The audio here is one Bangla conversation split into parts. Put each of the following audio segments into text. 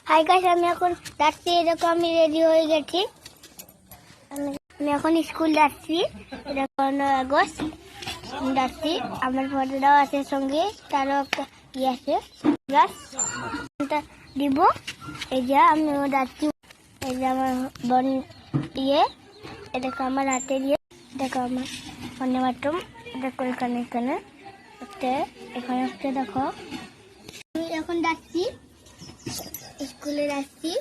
হাই গাইস, আমি এখন যাচ্ছি। এরকম আমি রেডি হয়ে গেছি। আমি এখন স্কুল যাচ্ছি। এটা 15 আগস্ট যাচ্ছি। আমার ফটোটাও আছে সঙ্গে, তারও একটা ইয়ে আছে দিব। এই যে আমিও যাচ্ছি। এই যে আমার বোন ইয়ে, এটাকে আমার হাতে দিয়ে, দেখো আমার ফোনে বাটম, দেখো এখানে এখানে এখানে একটা দেখো। আমি এখন যাচ্ছি, স্কুলে যাচ্ছি।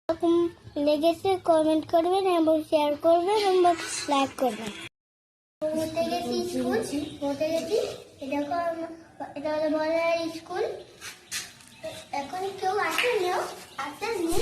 এরকম লেগেছে কমেন্ট করবেন এবং শেয়ার করবেন এবং লাইক করবেন। পড়তে গেছি স্কুল, পড়তে গেছি। এটা হলো বড় স্কুল। এখন কেউ আসেনি।